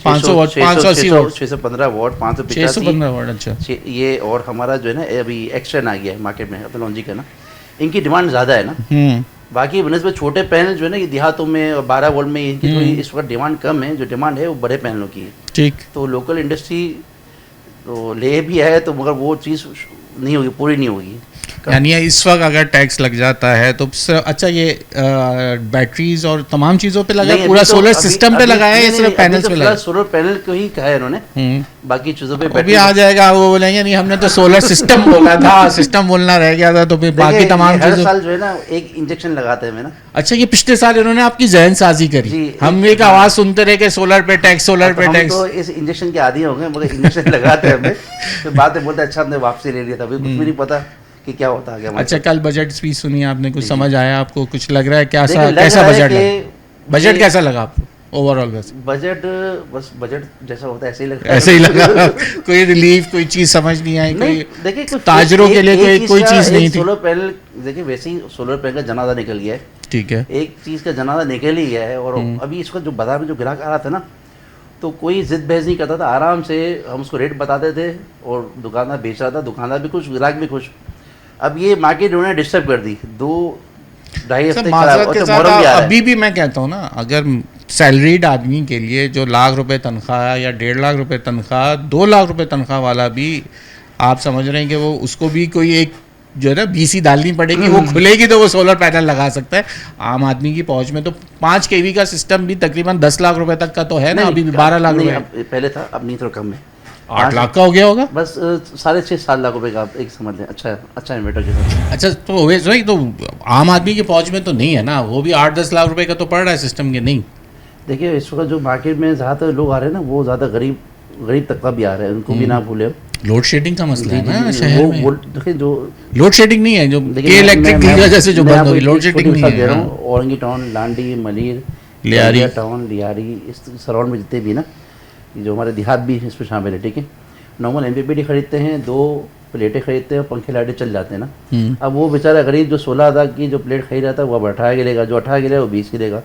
500 वाट, 615 वाट, 585 वाट। अच्छा, ये और हमारा जो है ना अभी एक्सटेंड आ गया है मार्केट में अपलॉन्जी का ना, इनकी डिमांड ज़्यादा है ना। बाकी बनस्बत छोटे पैनल जो है ना ये देहातों में और 12 वोल्ट में इनकी थोड़ी इस वक्त डिमांड कम है, जो डिमांड है वो बड़े पैनलों की है। ठीक, तो लोकल इंडस्ट्री तो ले भी है, तो मगर वो चीज़ नहीं होगी, पूरी नहीं होगी। यानी इस वक्त अगर टैक्स लग जाता है तो अच्छा ये बैटरीज और तमाम चीज़ों पे लगा, पूरा सोलर सिस्टम पे लगाया है, सिर्फ पैनल्स पे लगा? सोलर पैनल को ही कहा है इन्होंने, बाकी चीज़ों पे भी आ जाएगा। वो बोलेंगे नहीं हमने तो सोलर सिस्टम बोला था, सिस्टम बोलना रह गया था, तो फिर बाकी तमाम हर साल जो है ना एक इंजेक्शन लगाते हैं ना। अच्छा, ये पिछले साल इन्होंने आपकी जहन साजी करी, हम एक आवाज़ सुनते रहे कि सोलर पे टैक्स, सोलर पे टैक्स। तो इस इंजेक्शन के आदी हो गए, मगर इंजेक्शन लगाते हैं हमें, फिर बाद में बोलते अच्छा हमने वापसी ले लिया था, अभी कुछ भी नहीं पता कि क्या होता है। अच्छा, कल बजट स्पीच सुनी आपने, कुछ समझ आया आपको? कुछ लग रहा है कैसा बजट है? बजट कैसा लगा आपको ओवरऑल? बजट बस बजट जैसा होता है ऐसे ही लगा कोई रिलीफ, कोई चीज़ समझ नहीं आई? देखिए कुछ ताजरों के लिए कोई चीज़ नहीं थी? सोलर पैनल देखिए वैसे ही सोलर पैनल का जनाजा निकल गया है। ठीक है, एक चीज़ का जनाजा निकल ही गया है, और अभी इसका जो बाजार में जो ग्राहक आ रहा था ना, तो कोई जिद बहस नहीं करता था, आराम से हम उसको रेट बताते थे और दुकानदार बेच रहा था, दुकानदार भी खुश, ग्राहक भी खुश। अब ये मार्केट उन्होंने डिस्टर्ब कर दी, 2-2.5 हफ्ते। अभी भी मैं कहता हूँ ना, अगर सैलरीड आदमी के लिए जो लाख रुपए तनख्वाह या 1.5 लाख रुपए तनख्वाह, 2 लाख रुपए तनख्वाह वाला भी आप समझ रहे हैं कि वो उसको भी कोई एक जो है ना BC डालनी पड़ेगी, वो खुलेगी तो वो सोलर पैनल लगा सकता है। आम आदमी की पहुंच में तो 5 kV का सिस्टम भी तकरीबन 10 लाख रुपए तक का तो है ना, अभी भी 12 लाख रुपए पहले था, अब नहीं, थोड़ा कम है। 8 लाख का हो गया होगा। बस 6.5-7 लाख रुपए का आप एक समझ लें, अच्छा इन्वर्टर के साथ। अच्छा, तो वही तो आम आदमी की पहुंच में तो नहीं है ना, वो भी 8-10 लाख रुपए का तो पड़ रहा है सिस्टम के। नहीं देखिए इस वक्त जो मार्केट में ज़्यादातर लोग आ रहे हैं ना, वो ज़्यादा गरीब तबका भी आ रहे हैं, उनको भी ना भूले। लोड शेडिंग का मसला है ना जी, शहर में। वो देखिए जो लोड शेडिंग नहीं है, जो के इलेक्ट्रिक की वजह से जो बंद हो गई, लोड शेडिंग नहीं है। औरंगी टाउन, लांडी, मलिर, लियारी टाउन, लियारी, इस सराउंड में जितने भी ना, जो हमारे देहात भी इसमें शामिल है, ठीक है। नॉर्मल एमपीपीडी खरीदते हैं, 2 प्लेटें खरीदते हैं, पंखे लाइटें चल जाते हैं ना। अब वो बेचारा गरीब जो 16,000 की जो प्लेट खरीद रहा था, वो अब 18 की लेगा, जो 18 की लेगा वो 20 की लेगा।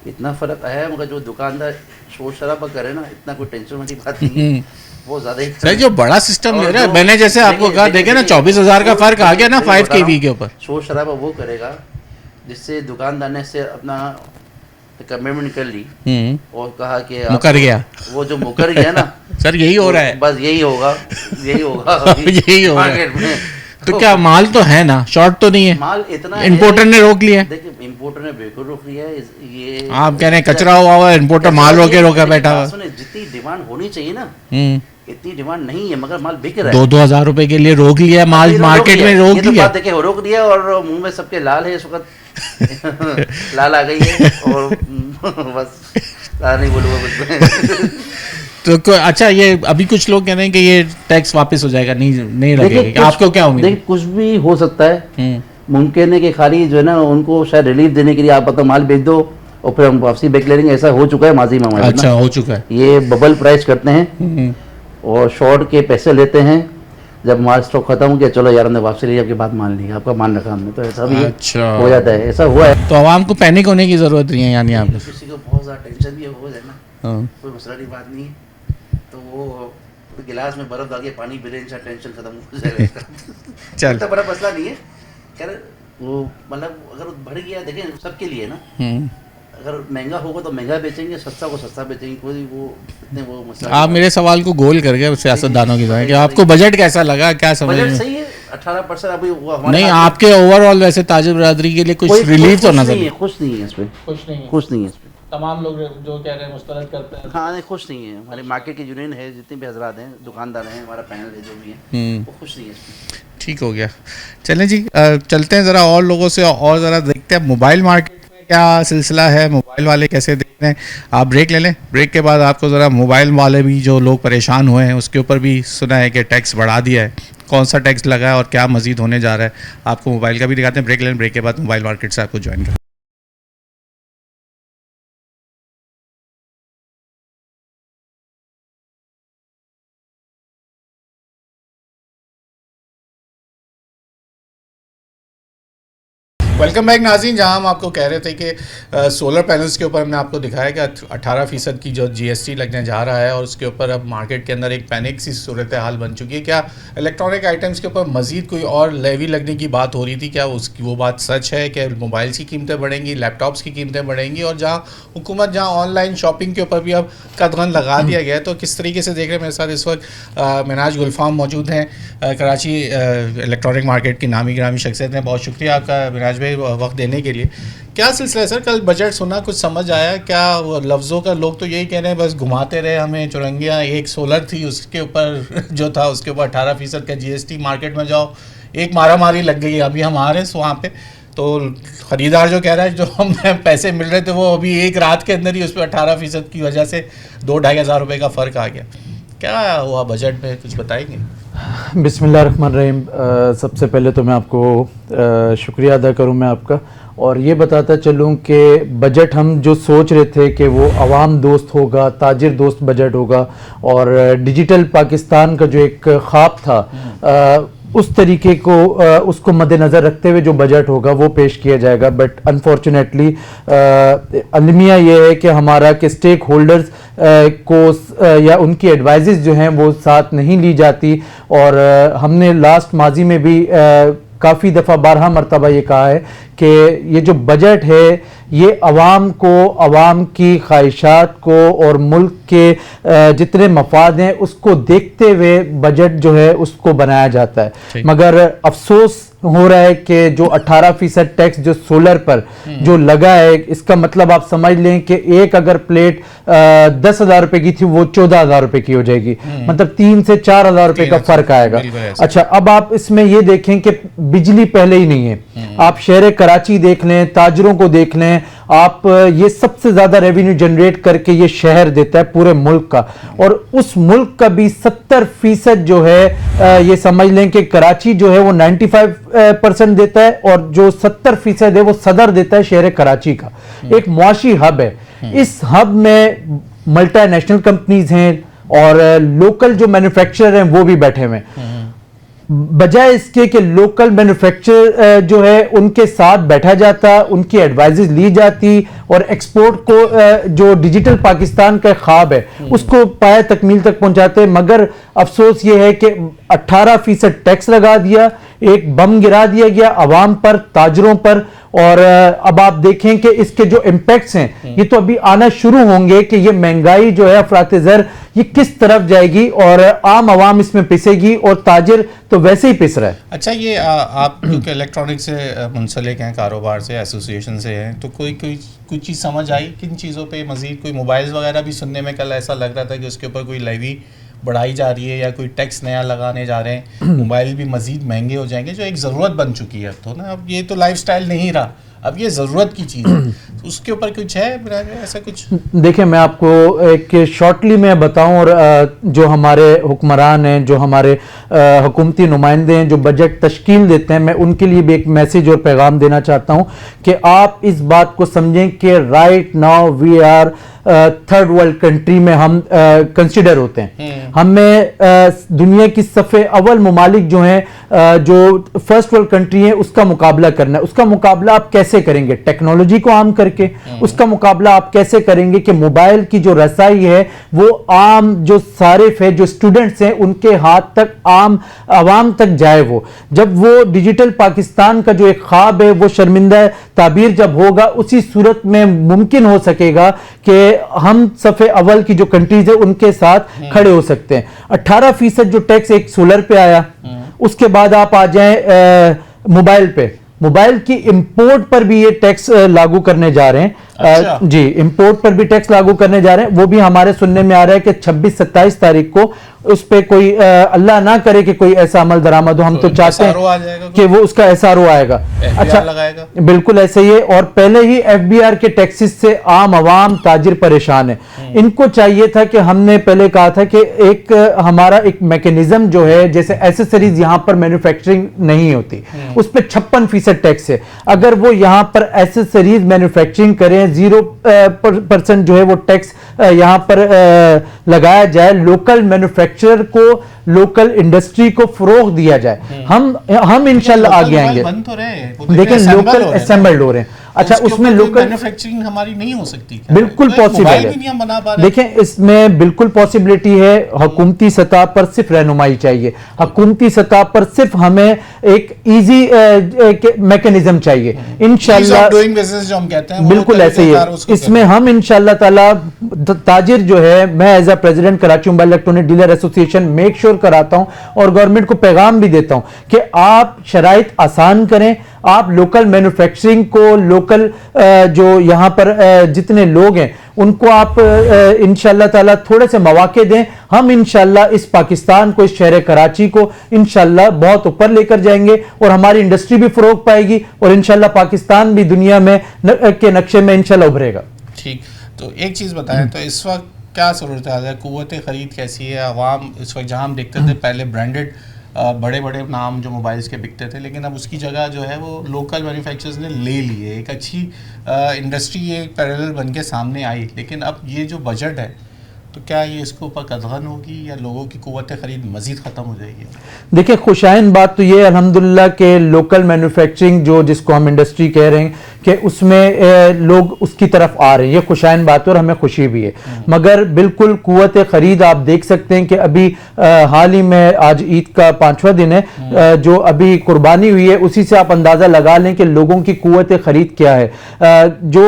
इतना फ़र्क आया है, मगर जो दुकानदार शोर शराबा करे ना, इतना कोई टेंशन वाली बात नहीं है, वो ज़्यादा ही सर जो बड़ा सिस्टम ले रहा है, मैंने जैसे आपको कहा, देखे ना 24,000 का फर्क आ गया ना 5 kV के ऊपर। शोर शराबा वो करेगा जिससे दुकानदार ने से अपना कमिटमेंट कर ली और कहा कि मुकर गया, वो जो मुकर गया ना सर यही हो रहा है, बस यही होगा यही हो रहा है। में। तो क्या माल तो है ना, शॉर्ट तो नहीं है, माल इतना इंपोर्टर ने रोक लिया है। देखिए इंपोर्टर ने बिल्कुल रोक लिया है। ये आप कह रहे हैं कचरा हुआ इंपोर्टर माल रोका बैठा हुआ। जितनी डिमांड होनी चाहिए ना, इतनी डिमांड नहीं है, मगर माल बिक रहा है। 2-2 हज़ार रुपए के लिए रोक लिया माल, मार्केट में रोक लिया। देखिए रोक दिया और मुंह में सबके लाल है इस वक्त लाल आ गई है और बस नहीं बोलूँगा कुछ। तो अच्छा, ये अभी कुछ लोग कह रहे हैं कि ये टैक्स वापस हो जाएगा, नहीं लगेगा, आपको क्या उम्मीद है? देखिए कुछ भी हो सकता है, मुमकिन है कि खाली जो है ना उनको शायद रिलीफ देने के लिए आप अपना माल बेच दो और फिर हम वापसी बैक ले लेंगे। ऐसा हो चुका है माजी में हमारे। अच्छा, हो चुका है। ये बबल प्राइस करते हैं और शॉर्ट के पैसे लेते हैं। जब माल स्टॉक खत्म हो गया, चलो यार हमने वापसी ली, आपकी बात मान ली, आपका मान रखा हमने, तो ऐसा भी अच्छा हो जाता है। ऐसा हुआ है तो आवाम को पैनिक होने की जरूरत नहीं है, यानी आप किसी को बहुत ज़्यादा टेंशन भी हो जाए ना, कोई मसला की बात नहीं है, तो वो गिलास में बर्फ डाल के पानी पी रहे, टेंशन खत्म हो जाएगा। चल इतना बड़ा मसला नहीं है, खैर वो मतलब अगर बढ़ गया, देखें सबके लिए ना, अगर महंगा होगा तो महंगा बेचेंगे, सस्ता को सस्ता बेचेंगे, कोई वो इतने वो मसला। आप मेरे सवाल को गोल कर गए सियासतदानों की तरह कि आपको बजट कैसा लगा, क्या समझ में? सही है, 18% अभी वो हमारे नहीं, आपके ओवरऑल वैसे ताजिर बरादरी के लिए कुछ रिलीफ तो नजर खुश नहीं है इसमें, खुश नहीं है इसमें। तमाम लोग जो कह रहे हैं मुस्तरद करते हैं। हाँ नहीं, खुश नहीं है। हमारे मार्केट की यूनियन है, जितने भी हजरात हैं, दुकानदार हैं, हमारा पैनल है, जो भी है, वो खुश नहीं है इसमें। ठीक हो गया, चलें जी, चलते हैं ज़रा और लोगों से और ज़रा देखते हैं मोबाइल मार्केट में क्या सिलसिला है, मोबाइल वाले कैसे देख रहे हैं। आप ब्रेक ले लें, ब्रेक के बाद आपको ज़रा मोबाइल वाले भी जो लोग परेशान हुए हैं उसके ऊपर भी सुना है कि टैक्स बढ़ा दिया है, कौन सा टैक्स लगा है और क्या मजीद होने जा रहा है, आपको मोबाइल का भी दिखाते हैं। ब्रेक लें, ब्रेक के बाद मोबाइल मार्केट से आपको ज्वाइन करें। वेलकम बैक नाज़रीन, जहां हम आपको कह रहे थे कि सोलर पैनल्स के ऊपर हमने आपको दिखाया कि 18% की जो जीएसटी लगने जा रहा है और उसके ऊपर अब मार्केट के अंदर एक पैनिक सी सूरत हाल बन चुकी है। क्या इलेक्ट्रॉनिक आइटम्स के ऊपर मज़ीद कोई और लेवी लगने की बात हो रही थी? क्या उसकी वो बात सच है कि मोबाइल्स की कीमतें बढ़ेंगी, लैपटॉप्स की कीमतें बढ़ेंगी? और जहाँ हुकूमत जहाँ ऑनलाइन शॉपिंग के ऊपर भी अब कदगन लगा दिया गया है, तो किस तरीके से देख रहे हैं? मेरे साथ इस वक्त मिनाज गुलफाम मौजूद हैं, कराची इलेक्ट्रॉनिक मार्केट की नामी गिरामी शख्सियत हैं। बहुत शुक्रिया आपका मिनाज भाई वक्त देने के लिए। क्या सिलसिला है सर? कल बजट सुना, कुछ समझ आया क्या? वो लफ्ज़ों का लोग तो यही कह रहे हैं, बस घुमाते रहे हमें चुरंगियाँ। एक सोलर थी, उसके ऊपर जो था उसके ऊपर 18% का जीएसटी, मार्केट में जाओ एक मारामारी लग गई। अभी हम आ रहे हैं वहाँ पे, तो ख़रीदार जो कह रहा है जो हमें पैसे मिल रहे थे वो अभी एक रात के अंदर ही उस पर 18% की वजह से 2-2.5 हज़ार रुपये का फ़र्क आ गया। क्या हुआ बजट में, कुछ बताएंगे? बिस्मिल्लाहिर्रहमानिर्रहीम। सबसे पहले तो मैं आपको शुक्रिया अदा करूं मैं आपका, और ये बताता चलूं कि बजट हम जो सोच रहे थे कि वो आवाम दोस्त होगा, ताजिर दोस्त बजट होगा और डिजिटल पाकिस्तान का जो एक ख्वाब था उस तरीके को उसको मद्देनज़र रखते हुए जो बजट होगा वो पेश किया जाएगा। बट अनफॉर्चुनेटली अलमिया ये है कि हमारा कि स्टेक होल्डर्स को या उनकी एडवाइजेस जो हैं वो साथ नहीं ली जाती। और हमने लास्ट माजी में भी काफ़ी दफ़ा 12 मरतबा ये कहा है कि ये जो बजट है ये अवाम को, अवाम की ख्वाहिशात को और मुल्क के जितने मफाद हैं उसको देखते हुए बजट जो है उसको बनाया जाता है। मगर अफसोस हो रहा है कि जो 18% टैक्स जो सोलर पर जो लगा है, इसका मतलब आप समझ लें कि एक अगर प्लेट 10,000 रुपए की थी वो 14,000 रुपए की हो जाएगी, मतलब 3 से 4,000 रुपए का फर्क आएगा। अच्छा, अब आप इसमें ये देखें कि बिजली पहले ही नहीं है, आप शहर कराची देख लें, ताजरों को देख लें आप, ये सबसे ज्यादा रेवेन्यू जनरेट करके ये शहर देता है पूरे मुल्क का, और उस मुल्क का भी 70% जो है ये समझ लें कि कराची जो है वो 95% देता है, और जो 70% है वो सदर देता है शहर कराची का। एक मुआशी हब है, इस हब में मल्टीनेशनल कंपनीज हैं और लोकल जो मैन्युफैक्चरर हैं वो भी बैठे हुए हैं। बजाय इसके कि लोकल मैन्युफैक्चरर जो है उनके साथ बैठा जाता, उनकी एडवाइजेस ली जाती और एक्सपोर्ट को जो डिजिटल पाकिस्तान का ख्वाब है उसको पाया तकमील तक पहुंचाते। मगर अफसोस ये है कि 18% टैक्स लगा दिया, एक बम गिरा दिया गया अवाम पर, ताजरों पर, और अब आप देखें कि इसके जो इम्पैक्ट्स हैं ये तो अभी आना शुरू होंगे कि ये महंगाई जो है, अफरात ज़र, ये किस तरफ जाएगी और आम आवाम इसमें पिसेगी और ताजिर तो वैसे ही पिस रहा है। अच्छा, ये आप क्योंकि इलेक्ट्रॉनिक से मुंसलिक हैं, कारोबार से, एसोसिएशन से हैं, तो कोई चीज़ समझ आई किन चीज़ों पे मज़ीद? कोई मोबाइल्स वगैरह भी सुनने में कल ऐसा लग रहा था कि उसके ऊपर कोई लेवी बढ़ाई जा रही है या कोई टैक्स नया लगाने जा रहे हैं, मोबाइल भी मज़ीद महंगे हो जाएंगे, जो एक ज़रूरत बन चुकी है तो ना, अब ये तो लाइफस्टाइल नहीं रहा, अब ये ज़रूरत की चीज़ है, तो उसके ऊपर कुछ है ऐसा कुछ? देखिए, मैं आपको एक शॉर्टली मैं बताऊं, और जो हमारे हुक्मरान हैं, जो हमारे हुकूमती नुमाइंदे हैं, जो बजट तश्कील देते हैं, मैं उनके लिए भी एक मैसेज और पैगाम देना चाहता हूं कि आप इस बात को समझें कि right now we are third world country में हम कंसिडर होते हैं। हमें दुनिया की सफ़े अव्वल ममालिक जो हैं, जो फर्स्ट वर्ल्ड कंट्री है, उसका मुकाबला करना है। उसका मुकाबला आप कैसे करेंगे? टेक्नोलॉजी को आम करके। उसका मुकाबला आप कैसे करेंगे कि मोबाइल की जो रसाई है वो आम जो सारिफ है, जो स्टूडेंट्स हैं, उनके हाथ तक, आम आवाम तक जाए। वो जब वो डिजिटल पाकिस्तान का जो एक ख्वाब है वो शर्मिंदा ताबीर जब होगा, उसी सूरत में मुमकिन हो सकेगा कि हम सफ़े अव्वल की जो कंट्रीज है उनके साथ खड़े हो सकते हैं। 18% जो टैक्स एक सोलर पे आया, उसके बाद आप आ जाएं मोबाइल पे, मोबाइल की इंपोर्ट पर भी ये टैक्स लागू करने जा रहे हैं। अच्छा। जी, इंपोर्ट पर भी टैक्स लागू करने जा रहे हैं। वो भी हमारे सुनने में आ रहा है कि 26-27 तारीख को उस पे कोई अल्लाह ना करे कि कोई ऐसा अमल दरामद हो, हम तो चाहते हैं कि वो उसका SRO आएगा। अच्छा, बिल्कुल ऐसे ही है। और पहले ही FBR के टैक्सेस से आम आवाम ताजिर परेशान है। इनको चाहिए था कि हमने पहले कहा था कि एक हमारा एक मैकेनिज्म जो है, जैसे एसेसरीज यहाँ पर मैन्युफैक्चरिंग नहीं होती, उस पर 56% टैक्स है। अगर वो यहाँ पर एसेसरीज मैन्युफैक्चरिंग करें, 0% जो है वो टैक्स यहाँ पर लगाया जाए, लोकल मैन्युफैक्चरर को, लोकल इंडस्ट्री को फरोग दिया जाए, हम इंशाल्लाह आगे आएंगे। लेकिन लोकल असेंबल्ड हो रहे हैं। अच्छा, उसमें लोकल मैन्युफैक्चरिंग हमारी नहीं हो सकती क्या? बिल्कुल पॉसिबल है। देखें, इसमें बिल्कुल पॉसिबिलिटी है। हुकूमती सतह पर सिर्फ रहनुमाई चाहिए, हुकूमती सतह पर सिर्फ हमें एक इजी मैकेनिज्म चाहिए। इंशाल्लाह जो हम कहते हैं बिल्कुल ऐसे ही है। इसमें हम इंशाल्लाह ताला ताजिर जो है, मैं as a president Karachi mobile electronic dealer association make sure कराता हूं और गवर्नमेंट को पैगाम भी देता हूं कि आप शराइत आसान करें, आप लोकल मैन्युफैक्चरिंग को, लोकल जो यहाँ पर जितने लोग हैं उनको आप इंशाल्लाह ताला थोड़े से मौके दें। हम इंशाल्लाह इस पाकिस्तान को, इस शहर कराची को इंशाल्लाह बहुत ऊपर लेकर जाएंगे और हमारी इंडस्ट्री भी फरोग पाएगी और इंशाल्लाह पाकिस्तान भी दुनिया में के नक्शे में इंशाल्लाह उभरेगा। ठीक, तो एक चीज़ बताएं, तो इस वक्त क्या सूरत हाल है? क़ुव्वत ख़रीद कैसी है? आवाम इस वक्त, जहाँ हम देखते थे पहले ब्रांडेड बड़े बड़े नाम जो मोबाइल्स के बिकते थे, लेकिन अब उसकी जगह जो है वो लोकल मैन्युफैक्चरर्स ने ले लिए। एक अच्छी इंडस्ट्री ये पैरेलल बन के सामने आई, लेकिन अब ये जो बजट है, तो क्या ये इसके ऊपर कदगन होगी या लोगों की क़ुव्वत ख़रीद मज़ीद ख़त्म हो जाएगी? देखिए, खुशाइन बात तो ये अल्हम्दुलिल्लाह के लोकल मैन्युफैक्चरिंग जो जिसको हम इंडस्ट्री कह रहे हैं कि उसमें लोग उसकी तरफ आ रहे हैं, ये खुशाइन बात है और हमें खुशी भी है। मगर बिल्कुल कुव्वत खरीद आप देख सकते हैं कि अभी हाल ही में आज ईद का 5वां दिन है, जो अभी कुर्बानी हुई है उसी से आप अंदाजा लगा लें कि लोगों की कुव्वत खरीद क्या है। जो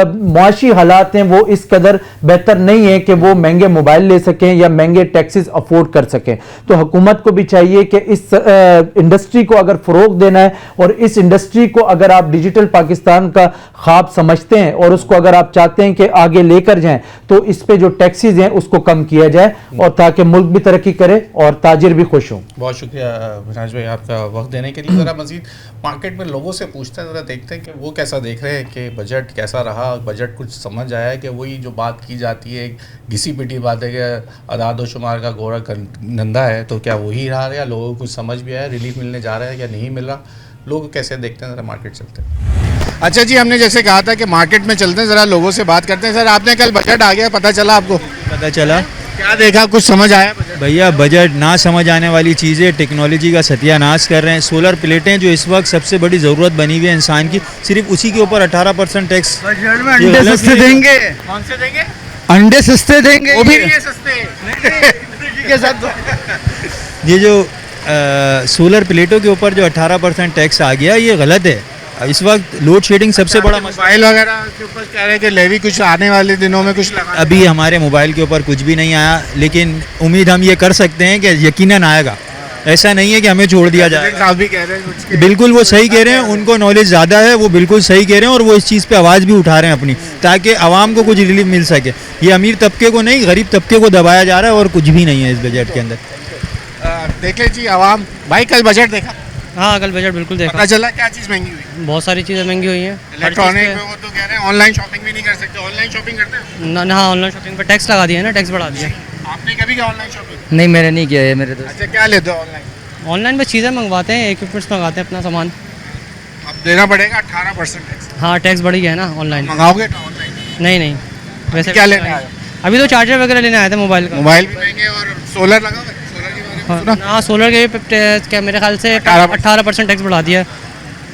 मुआशी हालात हैं वो इस कदर बेहतर नहीं है कि वो महंगे मोबाइल ले सकें या महंगे टैक्सेस अफोर्ड कर सकें। तो हुकूमत को भी चाहिए कि इस इंडस्ट्री को अगर फरोग देना है और इस इंडस्ट्री को अगर आप डिजिटल पाकिस्तान का ख्वाब समझते हैं और उसको अगर आप चाहते हैं कि आगे लेकर जाएं तो इस पे जो टैक्सेस हैं उसको कम किया जाए और ताकि मुल्क भी तरक्की करे और ताजिर भी खुश हों। बहुत शुक्रिया विनाश भाई आपका वक्त देने के लिए। ज़रा मजीद मार्केट में लोगों से पूछते हैं, ज़रा देखते हैं कि वो कैसा देख रहे हैं कि बजट कैसा रहा, बजट कुछ समझ आया कि वही जो बात की जाती है घिसी पिटी बात है कि अदाद शुमार का घोड़ा धंधा है, तो क्या वही रहा या लोगों को कुछ समझ भी आया, रिलीफ मिलने जा रहा है या नहीं मिल रहा, लोग कैसे देखते हैं? ज़रा मार्केट चलते हैं। अच्छा जी, हमने जैसे कहा था कि मार्केट में चलते हैं, ज़रा लोगों से बात करते हैं। सर आपने कल बजट आ गया, पता चला आपको? पता चला। क्या देखा, कुछ समझ आया? भैया बजट ना समझ आने वाली चीज़ें टेक्नोलॉजी का सत्यानाश कर रहे हैं। सोलर प्लेटें जो इस वक्त सबसे बड़ी ज़रूरत बनी हुई है इंसान की, सिर्फ उसी के ऊपर 18% टैक्स। अंडे सस्ते देंगे? कौन से देंगे? अंडे सस्ते देंगे, वो भी नहीं सस्ते के साथ। ये जो सोलर प्लेटों के ऊपर जो 18% टैक्स आ गया ये गलत है। इस वक्त लोड शेडिंग सबसे बड़ा मोबाइल वगैरह के ऊपर कह रहे हैं कि लेवी कुछ आने वाले दिनों में कुछ लगा। अभी हमारे मोबाइल के ऊपर कुछ भी नहीं आया, लेकिन उम्मीद हम ये कर सकते हैं कि यकीनन आएगा। ऐसा नहीं है कि हमें छोड़ दिया जाए। साहब भी कह रहे हैं, बिल्कुल वो सही कह रहे हैं, उनको नॉलेज ज़्यादा है, वो बिल्कुल सही कह रहे हैं और वो इस चीज़ पे आवाज़ भी उठा रहे हैं अपनी, ताकि आवाम को कुछ रिलीफ मिल सके। ये अमीर तबके को नहीं, गरीब तबके को दबाया जा रहा है और कुछ भी नहीं है इस बजट के अंदर। देखे जी आवाम भाई, कल बजट देखा? हाँ कल बजट बिल्कुल देखा। पता चला क्या चीज़ महंगी हुई? बहुत सारी चीज़ें महंगी हुई हैं। इलेक्ट्रॉनिक में वो तो कह रहे हैं ऑनलाइन शॉपिंग भी नहीं कर सकते। ऑनलाइन शॉपिंग करते हैं ना? हाँ ऑनलाइन शॉपिंग पर टैक्स लगा दिया है ना, टैक्स बढ़ा दिया। आपने कभी किया ऑनलाइन शॉपिंग? नहीं मैंने नहीं किया है मेरे दोस्त। अच्छा, क्या लेते हो ऑनलाइन? ऑनलाइन में चीज़ें मंगवाते हैं, इक्विपमेंट्स मंगाते हैं अपना सामान। अब देना पड़ेगा 18% टैक्स। हाँ टैक्स बढ़ गया है ना ऑनलाइन। मंगाओगे ऑनलाइन? नहीं वैसे क्या लेने आए? अभी तो चार्जर वगैरह लेने आए थे मोबाइल का। मोबाइल भी महंगे और सोलर लगा हुआ है। हाँ सोलर के भी क्या मेरे ख्याल से 18% टैक्स बढ़ा दिया है।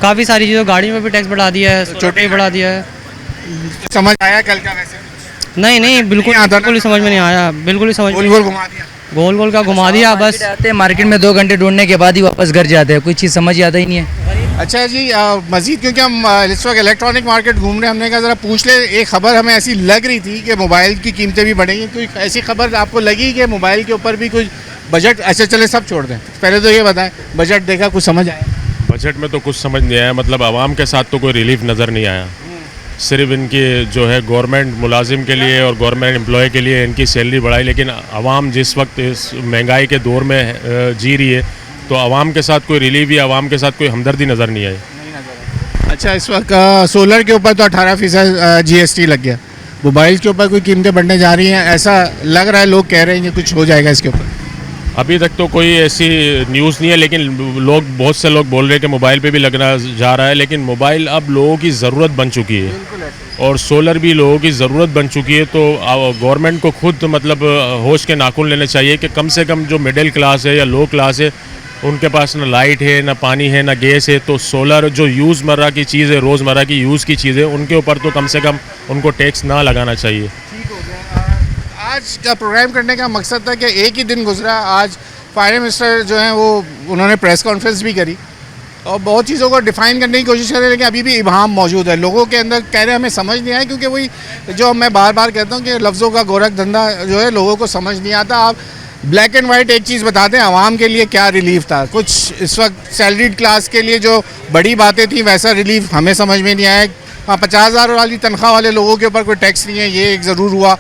काफ़ी सारी चीज़ों, गाड़ी में भी टैक्स बढ़ा दिया है, छोटे ही बढ़ा दिया है। समझ आया कल का? वैसे नहीं बिल्कुल ही समझ में नहीं आया, बिल्कुल ही समझ में। गोल घुमा दिया, गोल का घुमा दिया बस। आते हैं मार्केट में 2 घंटे ढूंढने के बाद ही वापस घर जाते हैं, कोई चीज़ समझ आता ही नहीं है। अच्छा जी, मज़ीद क्योंकि हम इस वक्त इलेक्ट्रॉनिक मार्केट घूम रहे हैं, हमने कहा ज़रा पूछ ले। एक खबर हमें ऐसी लग रही थी कि मोबाइल की कीमतें भी बढ़ेंगी। कोई ऐसी खबर आपको लगी कि मोबाइल के ऊपर भी कुछ बजट? अच्छा चले सब छोड़ दें, पहले तो ये बताएं, बजट देखा, कुछ समझ आया? बजट में तो कुछ समझ नहीं आया, मतलब आवाम के साथ तो कोई रिलीफ नज़र नहीं आया। सिर्फ इनकी जो है गवर्नमेंट मुलाजिम के लिए और गवर्नमेंट एम्प्लॉय के लिए इनकी सैलरी बढ़ाई, लेकिन आवाम जिस वक्त इस महंगाई के दौर में जी रही है तो आवाम के साथ कोई रिलीफ या आवाम के साथ कोई हमदर्दी नज़र नहीं आई। अच्छा, इस वक्त सोलर के ऊपर तो 18% GST लग गया, मोबाइल के ऊपर कोई कीमतें बढ़ने जा रही हैं, ऐसा लग रहा है, लोग कह रहे हैं कि कुछ हो जाएगा इसके ऊपर। अभी तक तो कोई ऐसी न्यूज़ नहीं है, लेकिन बहुत से लोग बोल रहे हैं कि मोबाइल पे भी लगना जा रहा है, लेकिन मोबाइल अब लोगों की ज़रूरत बन चुकी है और सोलर भी लोगों की ज़रूरत बन चुकी है। तो गवर्नमेंट को खुद मतलब होश के नाखून लेने चाहिए कि कम से कम जो मिडिल क्लास है या लो क्लास है, उनके पास ना लाइट है, ना पानी है, ना गैस है, तो सोलर जो यूज़मर्रा की चीज़ है, रोज़मर्रा की यूज़ की चीज़ है, उनके ऊपर तो कम से कम उनको टैक्स ना लगाना चाहिए। आज का प्रोग्राम करने का मकसद था कि एक ही दिन गुजरा, आज फाइनेंस मिनिस्टर जो हैं वो उन्होंने प्रेस कॉन्फ्रेंस भी करी और बहुत चीज़ों को डिफ़ाइन करने की कोशिश कर रहे हैं, लेकिन अभी भी इबाहम मौजूद है लोगों के अंदर। कह रहे हैं हमें समझ नहीं आया, क्योंकि वही जो मैं बार बार कहता हूँ कि लफ्ज़ों का गोरख धंधा जो है लोगों को समझ नहीं आता। आप ब्लैक एंड वाइट एक चीज़ बताते हैं, आवाम के लिए क्या रिलीफ था। कुछ इस वक्त सैलरीड क्लास के लिए जो बड़ी बातें थी वैसा रिलीफ हमें समझ में नहीं आया। हाँ, 50,000 वाली तनख्वाह वाले लोगों के ऊपर कोई टैक्स नहीं है, ये एक ज़रूर हुआ,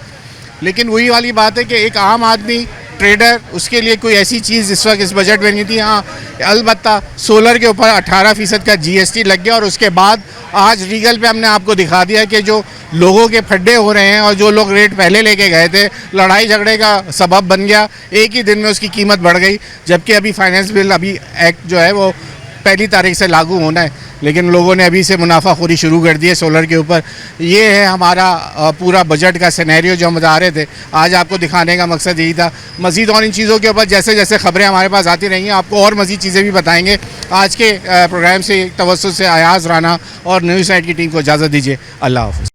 लेकिन वही वाली बात है कि एक आम आदमी ट्रेडर, उसके लिए कोई ऐसी चीज़ इस वक्त इस बजट में नहीं थी। हाँ अलबत्ता सोलर के ऊपर 18% का GST लग गया और उसके बाद आज रीगल पे हमने आपको दिखा दिया कि जो लोगों के फड्डे हो रहे हैं और जो लोग रेट पहले लेके गए थे, लड़ाई झगड़े का सबब बन गया, एक ही दिन में उसकी कीमत बढ़ गई। जबकि अभी फाइनेंस बिल, अभी एक्ट जो है वो पहली तारीख से लागू होना है, लेकिन लोगों ने अभी से मुनाफाखोरी शुरू कर दी है सोलर के ऊपर। ये है हमारा पूरा बजट का सिनेरियो जो हम बता रहे थे। आज आपको दिखाने का मकसद यही था। मज़ीद और इन चीज़ों के ऊपर जैसे जैसे खबरें हमारे पास आती रहेंगी आपको और मज़ीद चीज़ें भी बताएंगे। आज के प्रोग्राम से तवज्जो से अयाज़ राना और न्यूज़ साइट की टीम को इजाज़त दीजिए। अल्लाह हाफ़िज़।